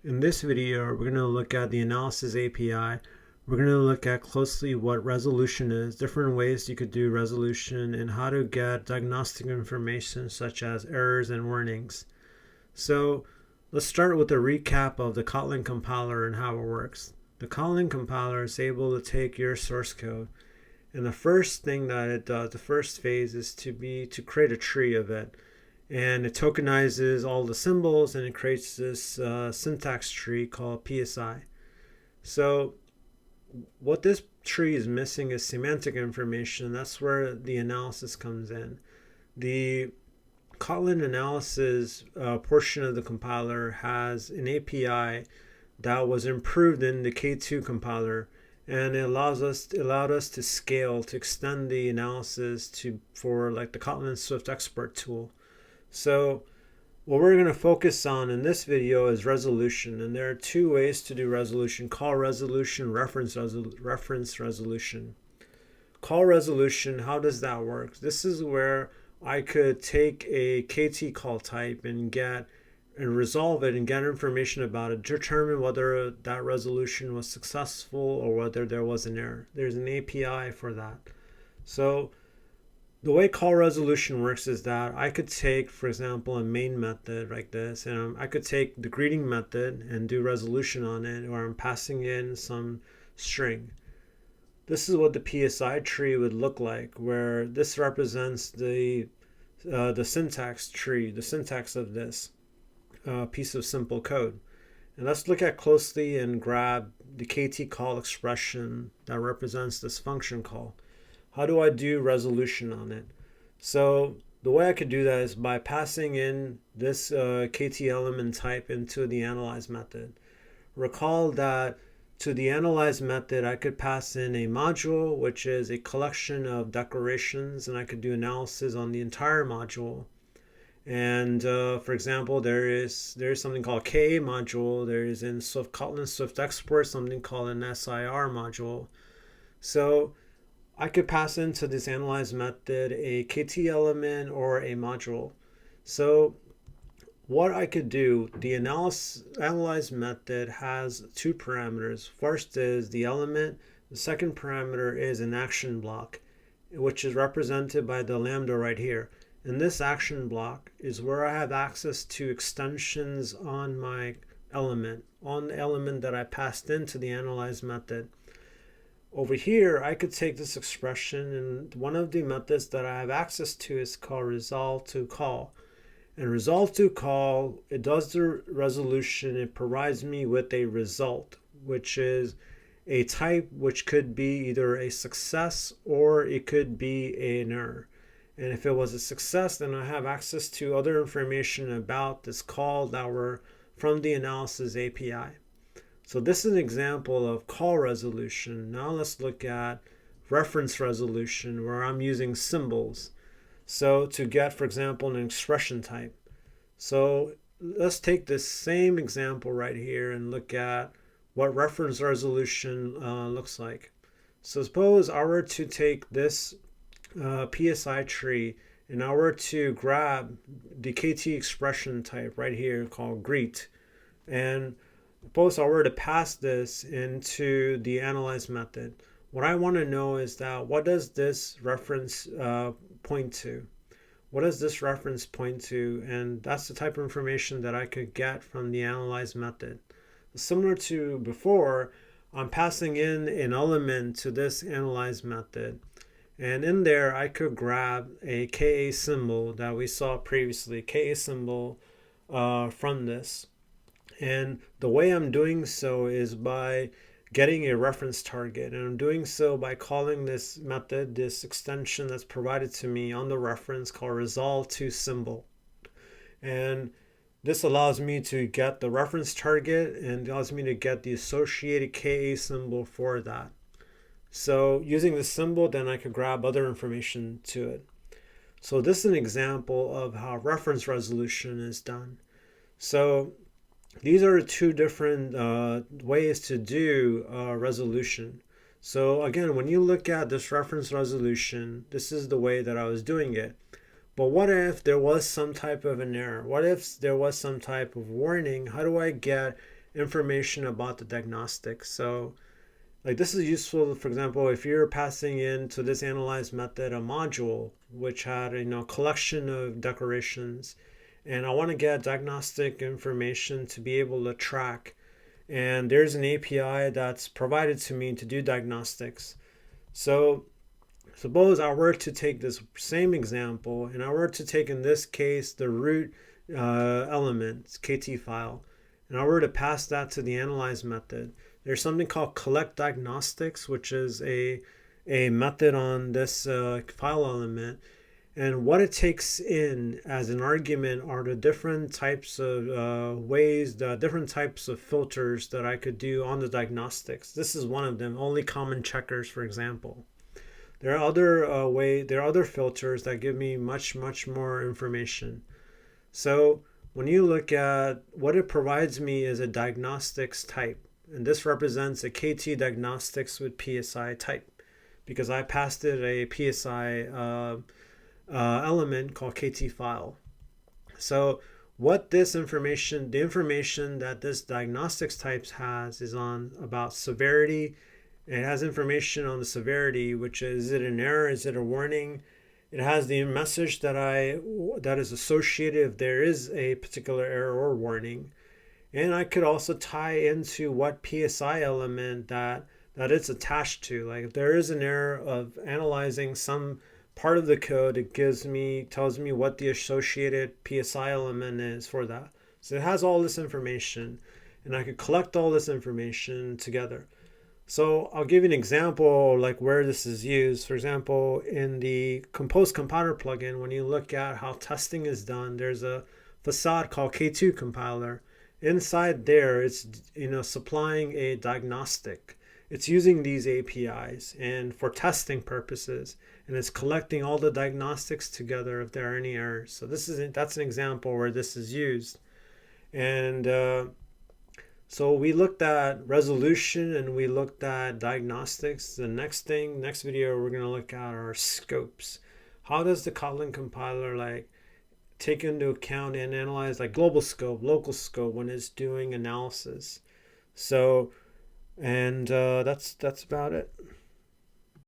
In this video, we're going to look at the Analysis API. We're going to look at closely what resolution is, different ways you could do resolution, and how to get diagnostic information such as errors and warnings. So let's start with a recap of the Kotlin compiler and how it works. The Kotlin compiler is able to take your source code, and the first thing that it does, the first phase, is to create a tree of it. And it tokenizes all the symbols and it creates this syntax tree called PSI. So what this tree is missing is semantic information. That's where the analysis comes in. The Kotlin Analysis portion of the compiler has an API that was improved in the K2 compiler, and it allowed us to scale, to extend the analysis for like the Kotlin Swift export tool. So what we're going to focus on in this video is resolution, and there are two ways to do resolution: call resolution, reference resolution. Call resolution, how does that work? This is where I could take a KT call type and resolve it and get information about it, determine whether that resolution was successful or whether there was an error. There's an API for that. So the way call resolution works is that I could take, for example, a main method like this, and I could take the greeting method and do resolution on it, or I'm passing in some string. This is what the PSI tree would look like, where this represents the syntax tree, the syntax of this piece of simple code. And let's look at closely and grab the KT call expression that represents this function call. How do I do resolution on it? So the way I could do that is by passing in this KT element type into the analyze method. Recall that to the analyze method, I could pass in a module, which is a collection of declarations, and I could do analysis on the entire module. And for example, there is something called KA module. There is in Kotlin Swift export something called an SIR module. So I could pass into this analyze method a KT element or a module. So what I could do, the analyze method has two parameters. First is the element. The second parameter is an action block, which is represented by the lambda right here. And this action block is where I have access to extensions on my element, on the element that I passed into the analyze method. Over here, I could take this expression, and one of the methods that I have access to is called resolve to call. And resolve to call, it does the resolution. It provides me with a result, which is a type which could be either a success or it could be an error. And if it was a success, then I have access to other information about this call that were from the Analysis API. So this is an example of call resolution. Now let's look at reference resolution, where I'm using symbols. So to get, for example, an expression type. So let's take this same example right here and look at what reference resolution looks like. So suppose I were to take this PSI tree and I were to grab the KT expression type right here called greet, and suppose I were to pass this into the analyze method. What I want to know is that what does this reference point to? What does this reference point to? And that's the type of information that I could get from the analyze method. Similar to before, I'm passing in an element to this analyze method. And in there, I could grab a KA symbol that we saw previously, KA symbol from this. And the way I'm doing so is by getting a reference target. And I'm doing so by calling this method, this extension that's provided to me on the reference called resolve to symbol. And this allows me to get the reference target and allows me to get the associated KA symbol for that. So using the symbol, then I could grab other information to it. So this is an example of how reference resolution is done. So these are two different ways to do resolution. So again, when you look at this reference resolution, this is the way that I was doing it. But what if there was some type of an error? What if there was some type of warning? How do I get information about the diagnostics. So like this is useful, for example, if you're passing into this analyze method a module which had collection of declarations, and I want to get diagnostic information to be able to track. And there's an API that's provided to me to do diagnostics. So suppose I were to take this same example and I were to take in this case the root element KT file, and I were to pass that to the analyze method. There's something called collect diagnostics, which is a method on this file element. And what it takes in as an argument are the different types of ways, the different types of filters that I could do on the diagnostics. This is one of them, only common checkers, for example. There are other filters that give me much more information. So when you look at what it provides me is a diagnostics type, and this represents a KT diagnostics with PSI type because I passed it a PSI element called KT file. So what this information, the information that this diagnostics types has is on about severity. It has information on the severity, which is it an error, is it a warning? It has the message that is associated if there is a particular error or warning. And I could also tie into what PSI element that it's attached to. Like if there is an error of analyzing some part of the code, it tells me what the associated PSI element is for that. So it has all this information, and I could collect all this information together. So I'll give you an example like where this is used. For example, in the Compose compiler plugin, when you look at how testing is done, there's a facade called K2 compiler. Inside there, it's supplying a diagnostic. It's using these APIs and for testing purposes, and it's collecting all the diagnostics together if there are any errors. So that's an example where this is used. And so we looked at resolution and we looked at diagnostics. The next video we're going to look at are scopes. How does the Kotlin compiler take into account and analyze global scope, local scope when it's doing analysis? So, and that's about it.